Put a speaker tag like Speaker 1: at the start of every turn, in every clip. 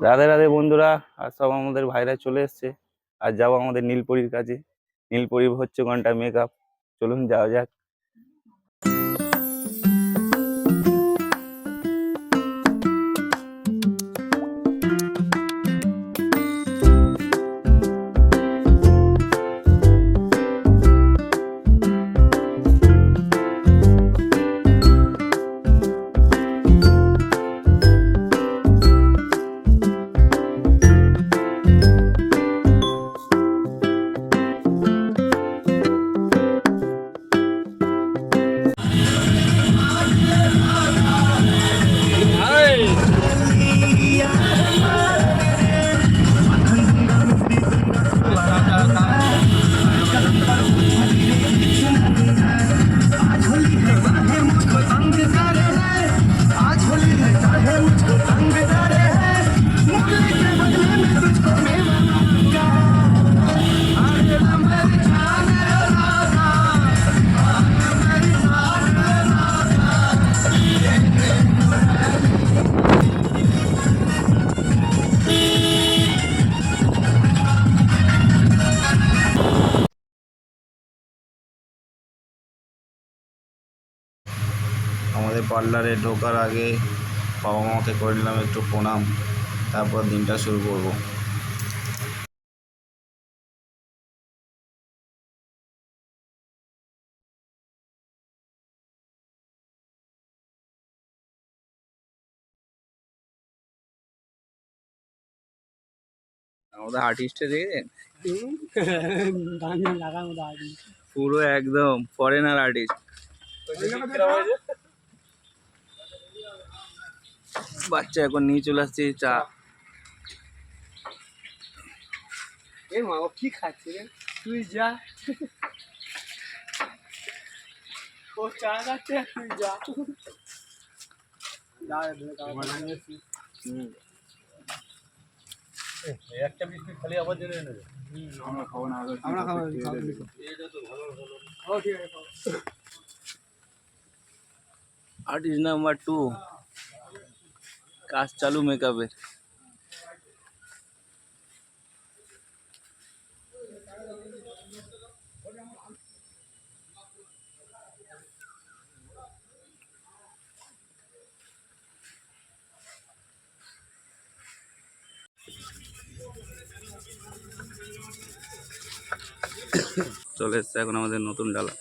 Speaker 1: রাধে রাধে বন্ধুরা, আর সব আমাদের ভাইরা চলে এসছে। আর যাবো আমাদের নীলপরীর কাছে। নীলপরী হচ্ছে ঘন্টা মেকআপ। চলুন যাওয়া যাক। আমাদের পার্লারে ঢোকার আগে বাবা মাকে করে নিলাম একটু প্রণাম, তারপর দিনটা শুরু করব। আমাদের আর্টিস্টে দেখেছেন পুরো একদম ফরেনার আর্টিস্ট। বাচ্চা এখন নিয়ে চলে আসছে চা।
Speaker 2: মা ও কি খাচ্ছে রে? তুই যা, ও চা খাচ্ছে, তুই যা। একটা বিস্কুট খালি আবার জন্য এনে দেবে। আমরা খাবো না, আমরা খাবো। এটা তো ভালো ভালো। ও ঠিক আছে।
Speaker 1: আর্টিস্ট নাম্বার 2 কাজ চালু মেকআপের। চলে এসছে এখন আমাদের নতুন ডালা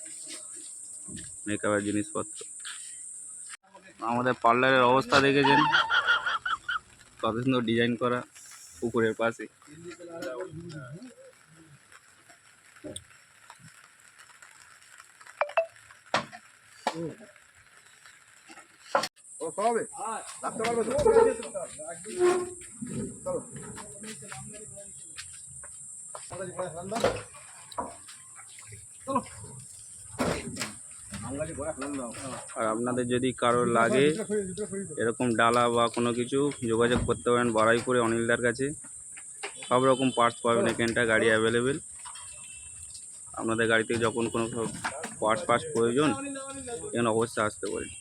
Speaker 1: মেকআপের জিনিসপত্র। আমাদের পার্লারের অবস্থা দেখেছেন, কত সুন্দর ডিজাইন করা পুকুরের পাশে।
Speaker 2: ও খাবে রাখতে পারবে তো? চলো।
Speaker 1: আর আপনাদের যদি কারোর লাগে এরকম ডালা বা কোনো কিছু, যোগাযোগ করতে পারেন বারুইপুরে অনিলদার কাছে। সব রকম পার্টস পাবেন এখানটা, গাড়ি অ্যাভেলেবেল। আপনাদের গাড়িতে যখন কোনো পার্টস প্রয়োজন এখানে অবশ্যই আসতে পারেন।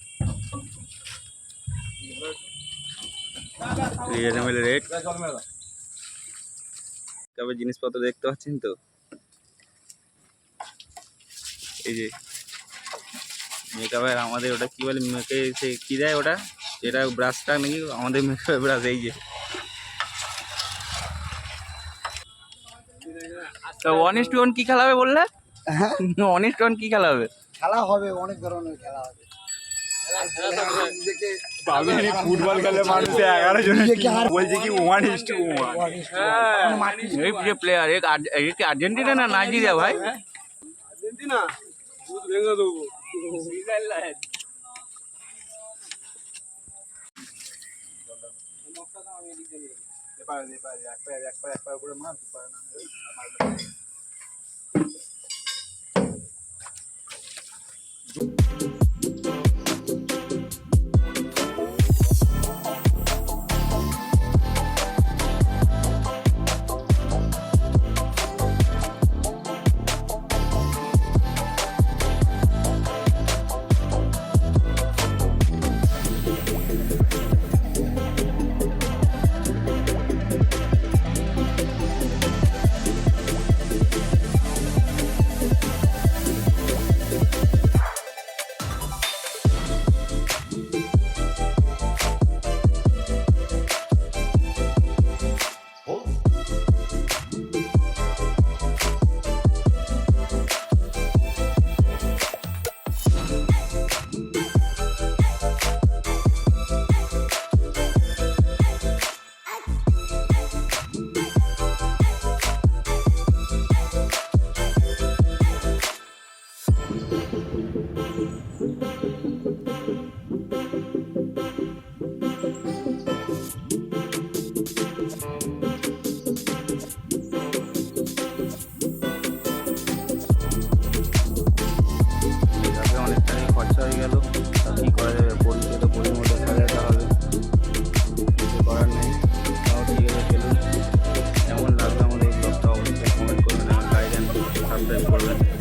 Speaker 1: Reasonable rate. তবে জিনিসপত্র দেখতে পাচ্ছেন তো, এই যে মেকআপের আমাদের ওটা কি বলে, মেকে সে কি দেয় ওটা, এটা ব্রাশটা নাকি আমাদের মেকআপের ব্রাশ। এই যে তো 1:1 কি খেলা হবে বললে? 1:1 কি খেলা হবে?
Speaker 2: খেলা হবে, অনেক ধরনের খেলা হবে।
Speaker 1: ফুটবল খেলে মানুষ 11 জন বলছে কি 1:1। এই যে প্লেয়ার কি আর্জেন্টিনা না নাইজেরিয়া ভাই?
Speaker 2: আর্জেন্টিনা দুধ ভেঙে দেবো। একবার করে মার পারে না।
Speaker 1: সাবস্ক্রাইব করবেন।